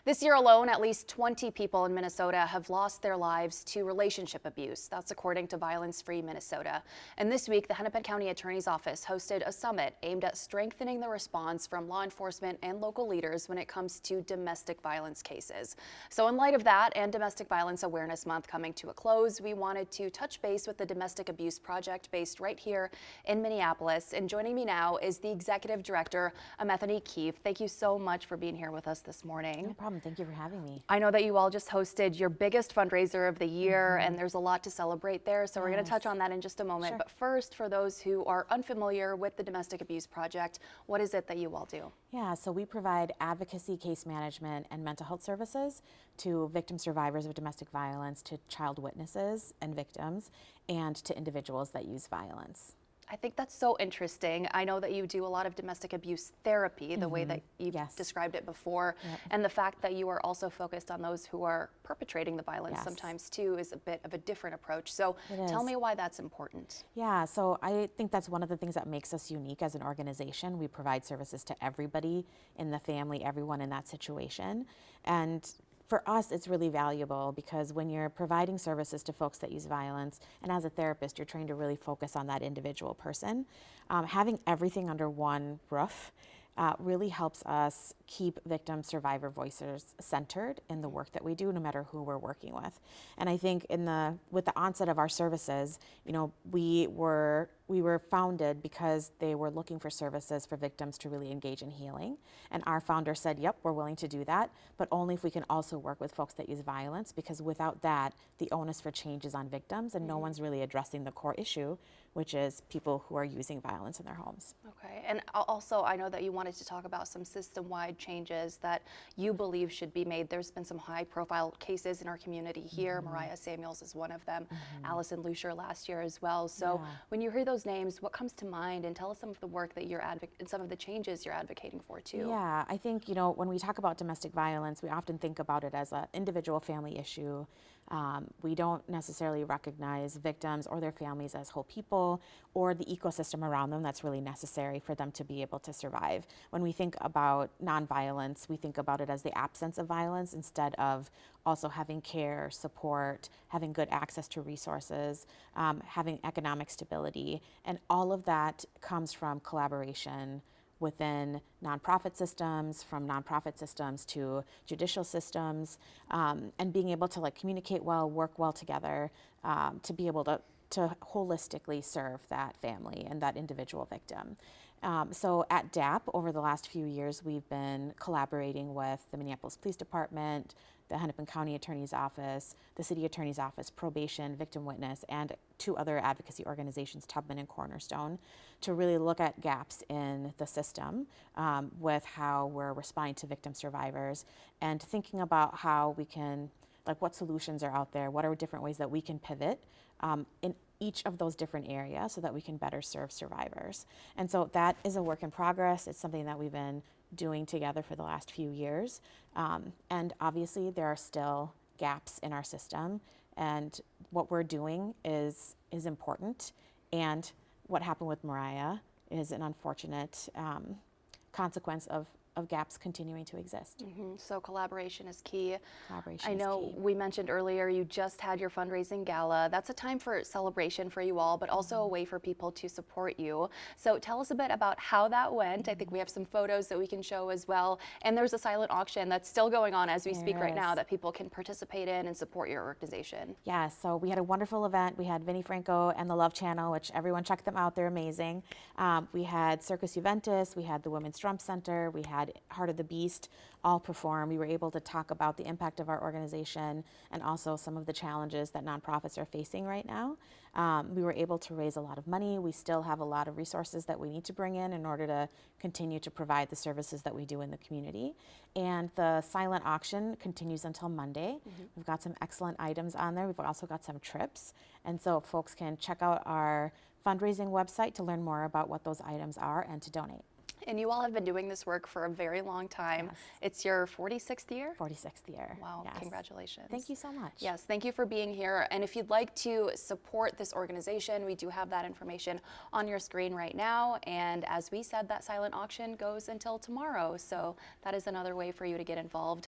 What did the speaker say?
This year alone, at least 20 people in Minnesota have lost their lives to relationship abuse. That's according to Violence Free Minnesota. And this week, the Hennepin County Attorney's Office hosted a summit aimed at strengthening the response from law enforcement and local leaders when it comes to domestic violence cases. So in light of that and Domestic Violence Awareness Month coming to a close, we wanted to touch base with the Domestic Abuse Project based right here in Minneapolis. And joining me now is the Executive Director, Amethany Keefe. Thank you so much for being here with us this morning. No problem. Thank you for having me. I know that you all just hosted your biggest fundraiser of the year, and there's a lot to celebrate there, so we're going to touch on that in just a moment. Sure. But first, for those who are unfamiliar with the Domestic Abuse Project, what is it that you all do? Yeah, so we provide advocacy, case management, and mental health services to victim survivors of domestic violence, to child witnesses and victims, and to individuals that use violence. I think that's so interesting. I know that you do a lot of domestic abuse therapy, the way that you've described it before, and the fact that you are also focused on those who are perpetrating the violence sometimes too is a bit of a different approach. So tell me why that's important. Yeah, so I think that's one of the things that makes us unique as an organization. We provide services to everybody in the family, everyone in that situation. And for us, it's really valuable because when you're providing services to folks that use violence, and as a therapist, you're trying to really focus on that individual person, having everything under one roof really helps us keep victim survivor voices centered in the work that we do, no matter who we're working with. And I think with the onset of our services, you know, we were founded because they were looking for services for victims to really engage in healing. And our founder said, yep, we're willing to do that, but only if we can also work with folks that use violence, because without that, the onus for change is on victims, and no one's really addressing the core issue, which is people who are using violence in their homes. Okay, and also I know that you wanted to talk about some system-wide changes that you believe should be made. There's been some high-profile cases in our community here. Mariah Samuels is one of them. Allison Lucier last year as well. So when you hear those names, what comes to mind? And tell us some of the work that you're and some of the changes you're advocating for too. Yeah, I think, you know, when we talk about domestic violence, we often think about it as an individual family issue. We don't necessarily recognize victims or their families as whole people or the ecosystem around them that's really necessary for them to be able to survive. When we think about nonviolence, we think about it as the absence of violence instead of also having care, support, having good access to resources, having economic stability. And all of that comes from collaboration within nonprofit systems, from nonprofit systems to judicial systems, and being able to communicate well, work well together, to be able to holistically serve that family and that individual victim. So at DAP, over the last few years, we've been collaborating with the Minneapolis Police Department, the Hennepin County Attorney's Office, the City Attorney's Office, Probation, Victim Witness, and 2 other advocacy organizations, Tubman and Cornerstone, to really look at gaps in the system with how we're responding to victim survivors and thinking about how we can, what solutions are out there, what are different ways that we can pivot in each of those different areas so that we can better serve survivors. And so that is a work in progress. It's something that we've been doing together for the last few years. And obviously there are still gaps in our system, and what we're doing is important. And what happened with Mariah is an unfortunate consequence of gaps continuing to exist. So collaboration is key. Collaboration I know is key. we mentioned earlier you just had your fundraising gala. That's a time for celebration for you all, but also a way for people to support you. So tell us a bit about how that went. I think we have some photos that we can show as well. And there's a silent auction that's still going on as we speak right now that people can participate in and support your organization. Yeah, so we had a wonderful event. We had Vinnie Franco and the Love Channel, which everyone check them out. They're amazing. We had Circus Juventus. We had the Women's Drum Center. We had Heart of the Beast all perform. We were able to talk about the impact of our organization and also some of the challenges that nonprofits are facing right now. We were able to raise a lot of money. We still have a lot of resources that we need to bring in order to continue to provide the services that we do in the community. And the silent auction continues until Monday. We've got some excellent items on there. We've also got some trips. And so folks can check out our fundraising website to learn more about what those items are and to donate. And you all have been doing this work for a very long time. Yes. It's your 46th year? 46th year. Wow, yes. Congratulations. Thank you so much. Yes, thank you for being here. And if you'd like to support this organization, we do have that information on your screen right now. And as we said, that silent auction goes until tomorrow. So that is another way for you to get involved.